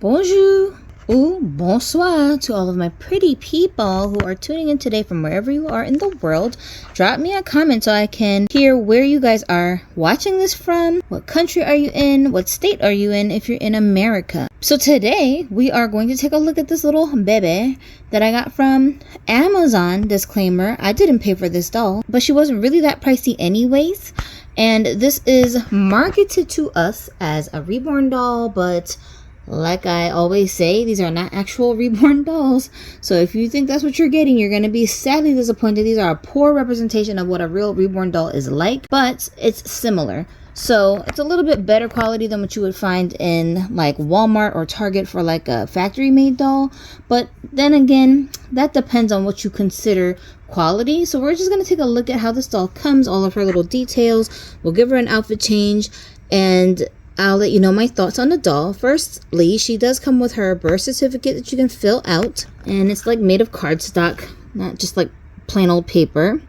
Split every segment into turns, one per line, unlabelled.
Bonjour ou bonsoir to all of my pretty people who are tuning in today from wherever you are in the world. Drop me a comment so I can hear where you guys are watching this from. What country are you in? What state are you in if you're in America? So today we are going to take a look at this little baby that I got from Amazon. Disclaimer, I didn't pay for this doll, but she wasn't really that pricey anyways. And this is marketed to us as a reborn doll, but like I always say, these are not actual reborn dolls. So if you think that's what you're getting, you're going to be sadly disappointed. These are a poor representation of what a real reborn doll is like, but it's similar. So it's a little bit better quality than what you would find in like Walmart or Target for like a factory made doll. But then again, that depends on what you consider quality. So we're just going to take a look at how this doll comes, all of her little details. We'll give her an outfit change and I'll let you know my thoughts on the doll. Firstly, she does come with her birth certificate that you can fill out. And it's like made of cardstock, not just like plain old paper.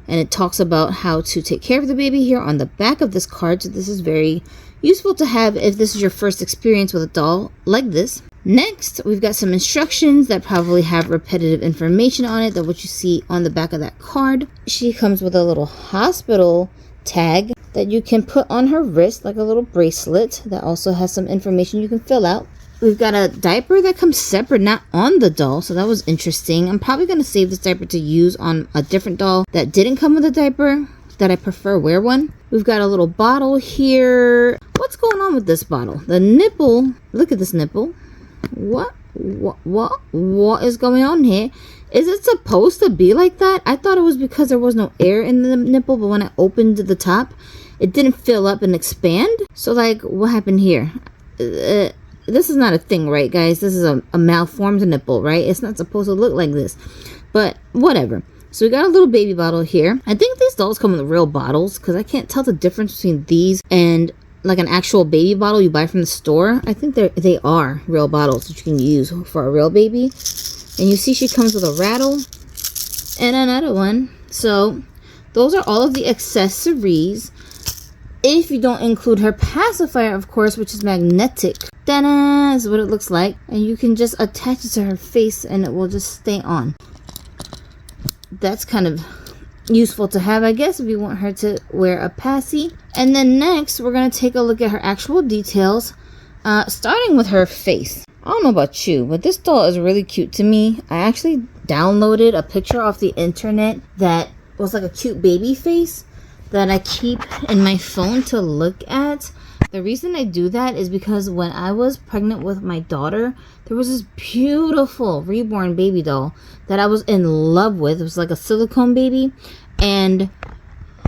And it talks about how to take care of the baby here on the back of this card. So this is very useful to have if this is your first experience with a doll like this. Next, we've got some instructions that probably have repetitive information on it than what you see on the back of that card. She comes with a little hospital tag that you can put on her wrist, like a little bracelet that also has some information you can fill out. We've got a diaper that comes separate, not on the doll, so that was interesting. I'm probably going to save this diaper to use on a different doll that didn't come with a diaper, that I prefer wear one. We've got a little bottle here. What's going on with this bottle? The nipple, look at this nipple. What is going on here? Is it supposed to be like that? I thought it was because there was no air in the nipple, but when I opened the top, it didn't fill up and expand. So like, what happened here? This is not a thing, right, guys? This is a malformed nipple, right? It's not supposed to look like this, but whatever. So we got a little baby bottle here. I think these dolls come with real bottles because I can't tell the difference between these and like an actual baby bottle you buy from the store. I think they are real bottles that you can use for a real baby. And you see she comes with a rattle and another one. So those are all of the accessories. If you don't include her pacifier, of course, which is magnetic. Ta-da! Is what it looks like. And you can just attach it to her face and it will just stay on. That's kind of useful to have, I guess, if you want her to wear a passy. And then next, we're going to take a look at her actual details, starting with her face. I don't know about you, but this doll is really cute to me. I actually downloaded a picture off the internet that was like a cute baby face that I keep in my phone to look at. The reason I do that is because when I was pregnant with my daughter, there was this beautiful reborn baby doll that I was in love with. It was like a silicone baby, and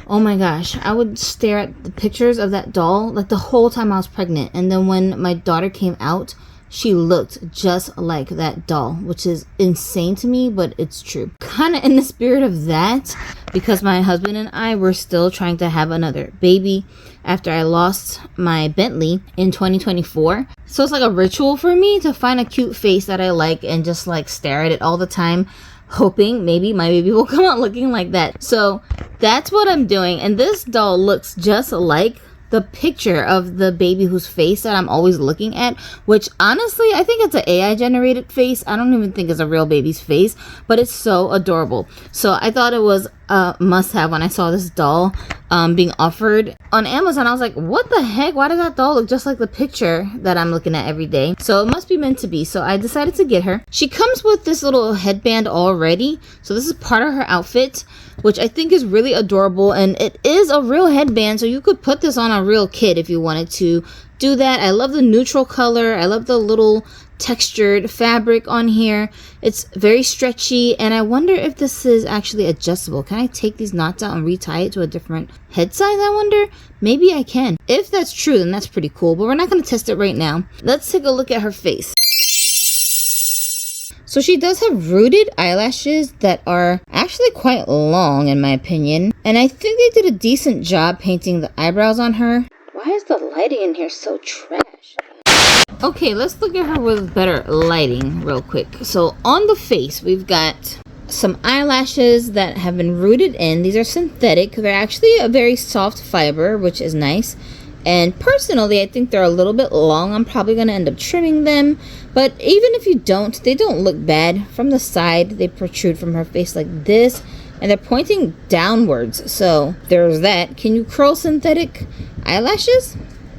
oh my gosh, I would stare at the pictures of that doll like the whole time I was pregnant. And then when my daughter came out, she looked just like that doll, which is insane to me, but it's true. Kind of in the spirit of that, because my husband and I were still trying to have another baby after I lost my Bentley in 2024. So it's like a ritual for me to find a cute face that I like and just like stare at it all the time, hoping maybe my baby will come out looking like that. So that's what I'm doing. And this doll looks just like the picture of the baby whose face that I'm always looking at, which honestly, I think it's an AI generated face. I don't even think it's a real baby's face, but it's so adorable. So I thought it was a must have when I saw this doll being offered on Amazon. I was like, what the heck? Why does that doll look just like the picture that I'm looking at every day? So it must be meant to be. So I decided to get her. She comes with this little headband already. So this is part of her outfit, which I think is really adorable. And it is a real headband, so you could put this on a real kid if you wanted to do that. I love the neutral color. I love the little textured fabric on here. It's very stretchy, and I wonder if this is actually adjustable. Can I take these knots out and retie it to a different head size? I wonder. Maybe I can. If that's true, then that's pretty cool, but we're not going to test it right now. Let's take a look at her face. So she does have rooted eyelashes that are actually quite long in my opinion, and I think they did a decent job painting the eyebrows on her. Why is the lighting in here so trash? Okay, let's look at her with better lighting real quick. So on the face, we've got some eyelashes that have been rooted in. These are synthetic. They're actually a very soft fiber, which is nice. And personally, I think they're a little bit long. I'm probably going to end up trimming them. But even if you don't, they don't look bad. From the side, they protrude from her face like this. And they're pointing downwards. So there's that. Can you curl synthetic eyelashes?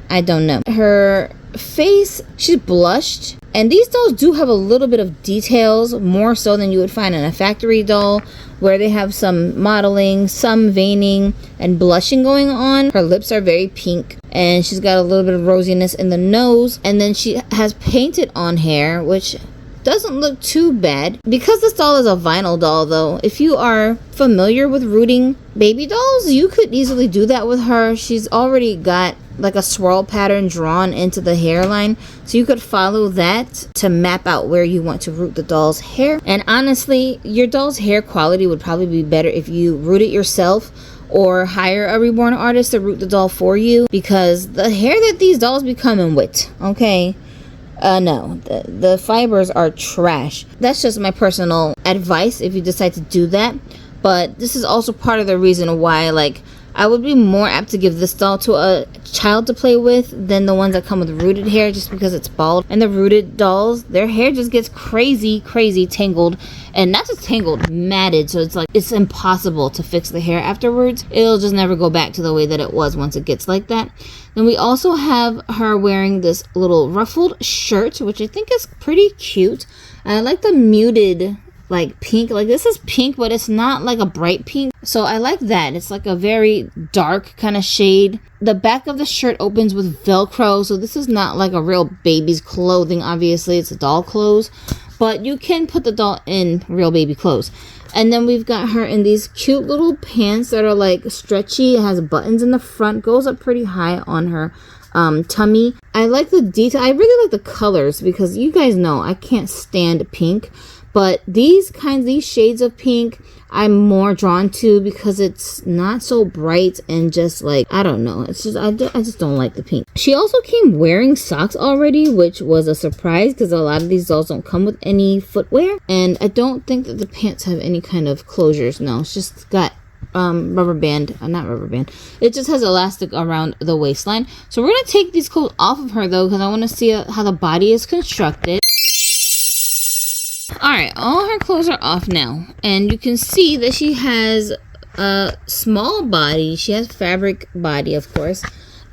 I don't know. Her face, she's blushed. And these dolls do have a little bit of details, more so than you would find in a factory doll, where they have some modeling, some veining, and blushing going on. Her lips are very pink, and she's got a little bit of rosiness in the nose. And then she has painted on hair, which doesn't look too bad. Because this doll is a vinyl doll, though, if you are familiar with rooting baby dolls, you could easily do that with her. She's already got like a swirl pattern drawn into the hairline, so you could follow that to map out where you want to root the doll's hair. And honestly, your doll's hair quality would probably be better if you root it yourself or hire a reborn artist to root the doll for you, because the hair that these dolls be coming with, okay, no, the fibers are trash. That's just my personal advice if you decide to do that. But this is also part of the reason why, like, I would be more apt to give this doll to a child to play with than the ones that come with rooted hair, just because it's bald. And the rooted dolls, their hair just gets crazy tangled, and not just tangled, matted. So it's like, it's impossible to fix the hair afterwards. It'll just never go back to the way that it was once it gets like that. Then we also have her wearing this little ruffled shirt, which I think is pretty cute. I like the muted like pink. Like, this is pink, but it's not like a bright pink, so I like that. It's like a very dark kind of shade. The back of the shirt opens with Velcro, so this is not like a real baby's clothing. Obviously, it's doll clothes, but you can put the doll in real baby clothes. And then we've got her in these cute little pants that are like stretchy. It has buttons in the front, goes up pretty high on her tummy. I like the detail. I really like the colors, because you guys know I can't stand pink. But these shades of pink, I'm more drawn to, because it's not so bright and just like, I don't know. It's just, I just don't like the pink. She also came wearing socks already, which was a surprise, because a lot of these dolls don't come with any footwear. And I don't think that the pants have any kind of closures. No, it's just got rubber band, not rubber band. It just has elastic around the waistline. So we're going to take these clothes off of her, though, because I want to see how the body is constructed. Alright, all her clothes are off now, and you can see that she has a small body. She has fabric body, of course,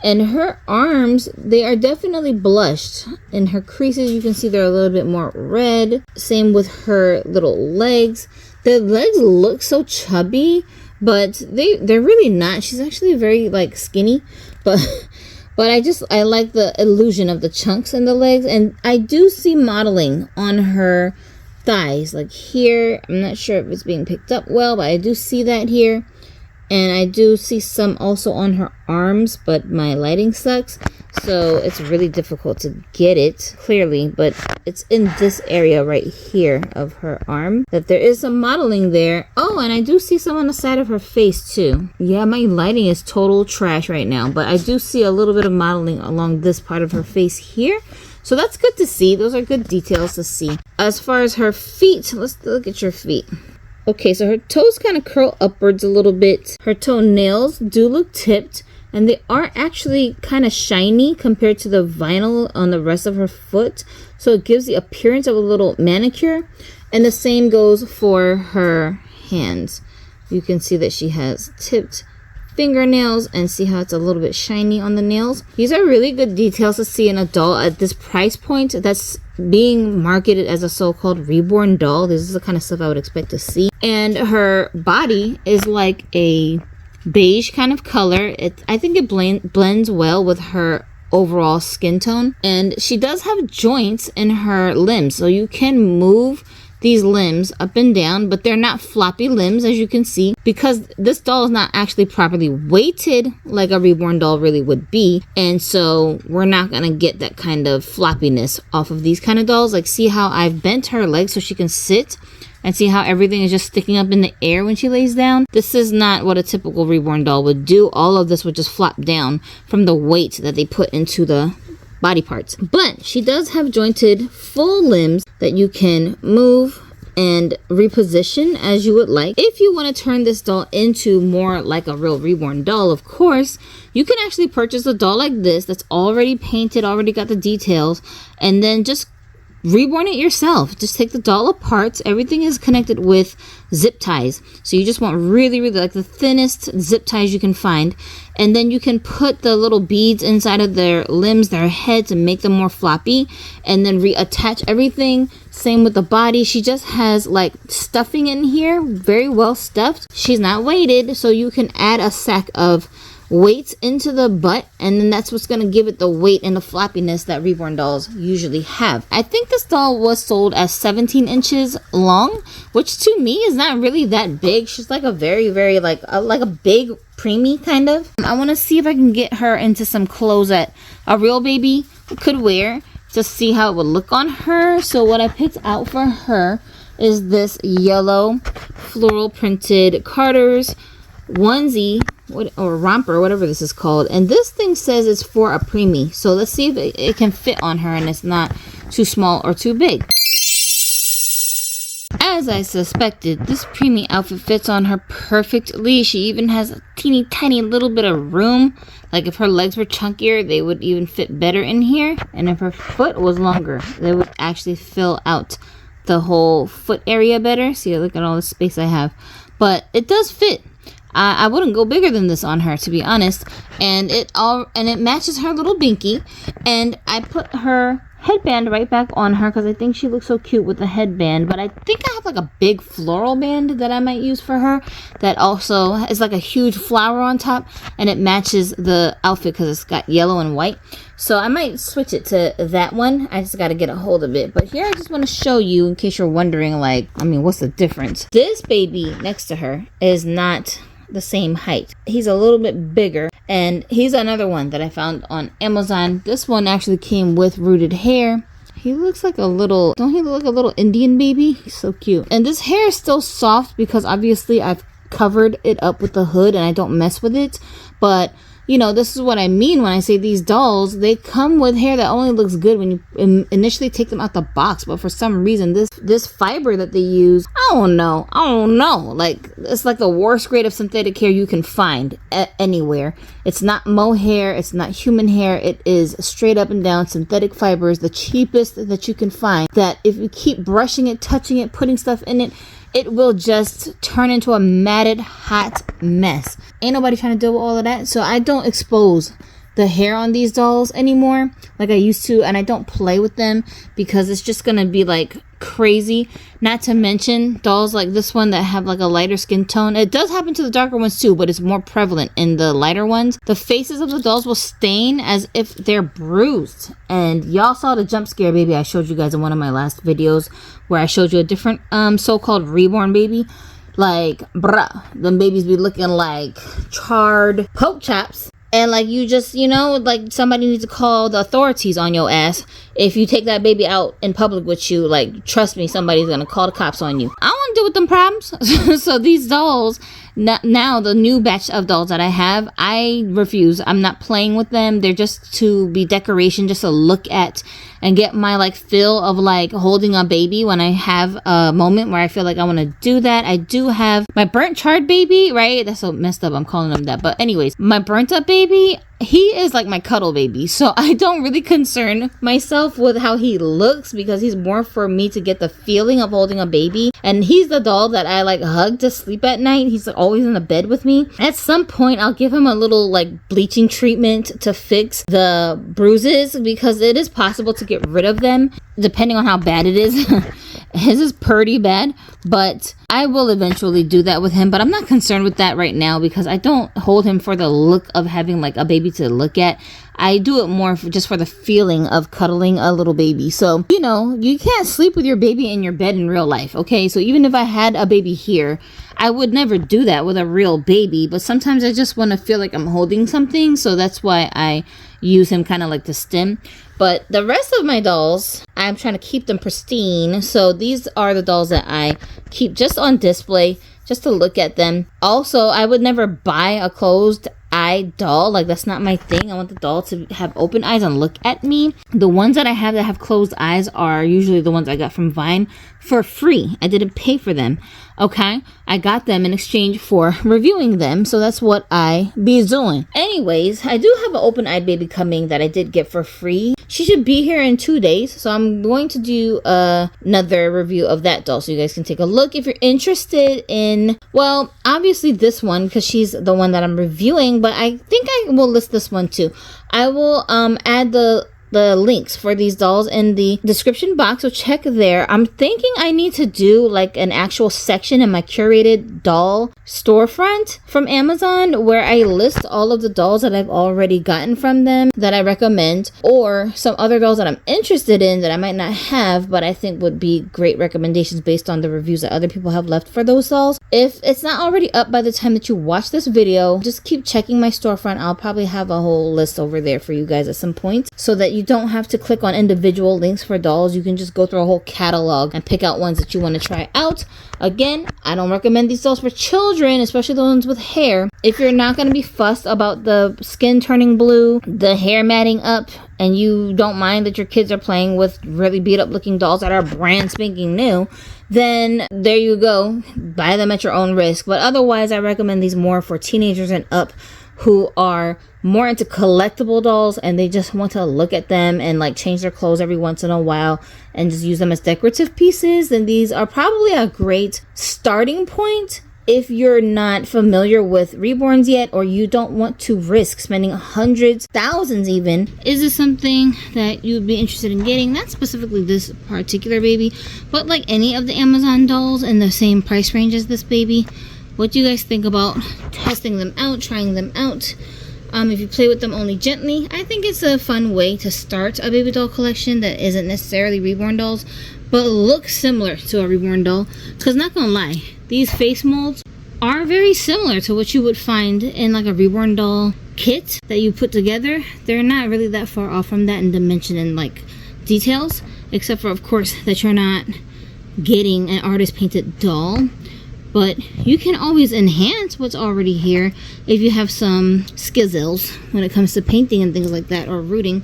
and her arms, they are definitely blushed. In her creases, you can see they're a little bit more red. Same with her little legs. The legs look so chubby, but they're really not. She's actually very like skinny, but I like the illusion of the chunks in the legs. And I do see modeling on her thighs, like here. I'm not sure if it's being picked up well, but I do see that here. And I do see some also on her arms, but my lighting sucks, so it's really difficult to get it clearly. But it's in this area right here of her arm that there is some modeling there. Oh, and I do see some on the side of her face too. Yeah, my lighting is total trash right now, but I do see a little bit of modeling along this part of her face here. So that's good to see. Those are good details to see. As far as her feet, let's look at your feet. Okay, so her toes kind of curl upwards a little bit. Her toenails do look tipped, and they are actually kind of shiny compared to the vinyl on the rest of her foot. So it gives the appearance of a little manicure. And the same goes for her hands. You can see that she has tipped fingernails, and see how it's a little bit shiny on the nails. These are really good details to see in a doll at this price point that's being marketed as a so-called reborn doll. This is the kind of stuff I would expect to see. And her body is like a beige kind of color. I think it blends well with her overall skin tone. And she does have joints in her limbs, so you can move these limbs up and down, but they're not floppy limbs, as you can see, because this doll is not actually properly weighted like a reborn doll really would be. And so we're not gonna get that kind of floppiness off of these kind of dolls. Like, see how I've bent her legs so she can sit, and see how everything is just sticking up in the air when she lays down? This is not what a typical reborn doll would do. All of this would just flop down from the weight that they put into the body parts. But she does have jointed full limbs that you can move and reposition as you would like. If you want to turn this doll into more like a real reborn doll, of course, you can actually purchase a doll like this that's already painted, already got the details, and then just reborn it yourself. Just take the doll apart. Everything is connected with zip ties, so you just want really like the thinnest zip ties you can find, and then you can put the little beads inside of their limbs, their head, to make them more floppy, and then reattach everything. Same with the body. She just has like stuffing in here, very well stuffed. She's not weighted, so you can add a sack of weights into the butt, and then that's what's going to give it the weight and the floppiness that reborn dolls usually have. I think this doll was sold as 17 inches long, which to me is not really that big. She's like a very like a big preemie kind of. I want to see if I can get her into some clothes that a real baby could wear, to see how it would look on her. So what I picked out for her is this yellow floral printed Carter's onesie or romper, whatever this is called, and this thing says it's for a preemie. So let's see if it can fit on her and it's not too small or too big. As I suspected, this preemie outfit fits on her perfectly. She even has a teeny tiny little bit of room. Like if her legs were chunkier, they would even fit better in here, and if her foot was longer, they would actually fill out the whole foot area better. See, look at all the space I have, but it does fit. I wouldn't go bigger than this on her, to be honest. And it matches her little binky. And I put her headband right back on her because I think she looks so cute with the headband. But I think I have like a big floral band that I might use for her that also is like a huge flower on top, and it matches the outfit because it's got yellow and white. So I might switch it to that one. I just got to get a hold of it. But here I just want to show you, in case you're wondering, like, I mean, what's the difference? This baby next to her is not the same height. He's a little bit bigger, and he's another one that I found on Amazon. This one actually came with rooted hair. He looks like a little, don't he look like a little Indian baby? He's so cute. And this hair is still soft because obviously I've covered it up with the hood and I don't mess with it. But you know, this is what I mean when I say these dolls, they come with hair that only looks good when you initially take them out the box. But for some reason, this fiber that they use, I don't know. Like, it's like the worst grade of synthetic hair you can find anywhere. It's not mohair. It's not human hair. It is straight up and down synthetic fibers, the cheapest that you can find, that if you keep brushing it, touching it, putting stuff in it, it will just turn into a matted, hot mess. Ain't nobody trying to deal with all of that. So I don't expose the hair on these dolls anymore like I used to, and I don't play with them because it's just gonna be like crazy. Not to mention dolls like this one that have like a lighter skin tone. It does happen to the darker ones too, but it's more prevalent in the lighter ones. The faces of the dolls will stain as if they're bruised. And y'all saw the jump scare baby I showed you guys in one of my last videos where I showed you a different so-called reborn baby. Like, bruh, them babies be looking like charred pork chops. And like, you just, you know, like somebody needs to call the authorities on your ass if you take that baby out in public with you. Like, trust me, somebody's gonna call the cops on you. I don't want to deal with them problems. So these dolls, now the new batch of dolls that I have, I refuse. I'm not playing with them. They're just to be decoration, just to look at and get my like feel of like holding a baby when I have a moment where I feel like I want to do that. I do have my burnt charred baby, right? That's so messed up, I'm calling him that. But anyways, my burnt up baby, he is like my cuddle baby. So I don't really concern myself with how he looks because he's more for me to get the feeling of holding a baby. And he's the doll that I like hug to sleep at night. He's like always in the bed with me. At some point, I'll give him a little like bleaching treatment to fix the bruises because it is possible to get rid of them depending on how bad it is. His is pretty bad, but I will eventually do that with him. But I'm not concerned with that right now because I don't hold him for the look of having like a baby to look at. I do it more just for the feeling of cuddling a little baby. So, you know, you can't sleep with your baby in your bed in real life, okay? So even if I had a baby here, I would never do that with a real baby. But sometimes I just want to feel like I'm holding something. So that's why I use him kind of like the stem. But the rest of my dolls, I'm trying to keep them pristine. So these are the dolls that I keep just on display, just to look at them. Also, I would never buy a closed eye doll. Like, that's not my thing. I want the doll to have open eyes and look at me. The ones that I have that have closed eyes are usually the ones I got from Vine for free. I didn't pay for them. Okay, I got them in exchange for reviewing them, so that's what I be doing. Anyways, I do have an open-eyed baby coming that I did get for free. She should be here in 2 days, so I'm going to do another review of that doll so you guys can take a look if you're interested in, well, obviously this one because she's the one that I'm reviewing, but I think I will list this one too. I will add the links for these dolls in the description box, so check there. I'm thinking I need to do like an actual section in my curated doll storefront from Amazon where I list all of the dolls that I've already gotten from them that I recommend, or some other dolls that I'm interested in that I might not have but I think would be great recommendations based on the reviews that other people have left for those dolls. If it's not already up by the time that you watch this video, just keep checking my storefront. I'll probably have a whole list over there for you guys at some point so that you don't have to click on individual links for dolls. You can just go through a whole catalog and pick out ones that you want to try out. Again, I don't recommend these dolls for children, especially the ones with hair. If you're not going to be fussed about the skin turning blue, the hair matting up, and you don't mind that your kids are playing with really beat up looking dolls that are brand spanking new, then there you go. Buy them at your own risk. But otherwise, I recommend these more for teenagers and up who are more into collectible dolls and they just want to look at them and like change their clothes every once in a while and just use them as decorative pieces. Then these are probably a great starting point if you're not familiar with reborns yet, or you don't want to risk spending hundreds, thousands even. Is this something that you'd be interested in getting? Not specifically this particular baby, but like any of the Amazon dolls in the same price range as this baby. What do you guys think about testing them out, trying them out? If you play with them only gently, I think it's a fun way to start a baby doll collection that isn't necessarily reborn dolls, but looks similar to a reborn doll. Because not gonna lie, these face molds are very similar to what you would find in like a reborn doll kit that you put together. They're not really that far off from that in dimension and like details, except for of course that you're not getting an artist painted doll. But you can always enhance what's already here if you have some skizzles when it comes to painting and things like that, or rooting.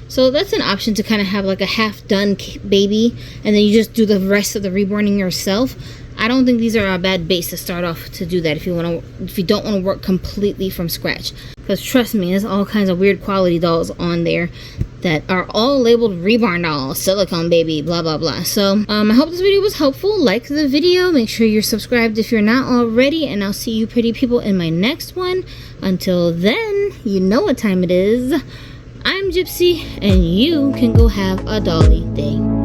So that's an option to kind of have like a half-done baby, and then you just do the rest of the reborning yourself. I don't think these are a bad base to start off to do that if you don't want to work completely from scratch. Because trust me, there's all kinds of weird quality dolls on there that are all labeled reborn doll, silicone baby, blah blah blah. So I hope this video was helpful. Like the video, make sure you're subscribed if you're not already, and I'll see you pretty people in my next one. Until then, you know what time it is. I'm Gypsy, and you can go have a dolly day.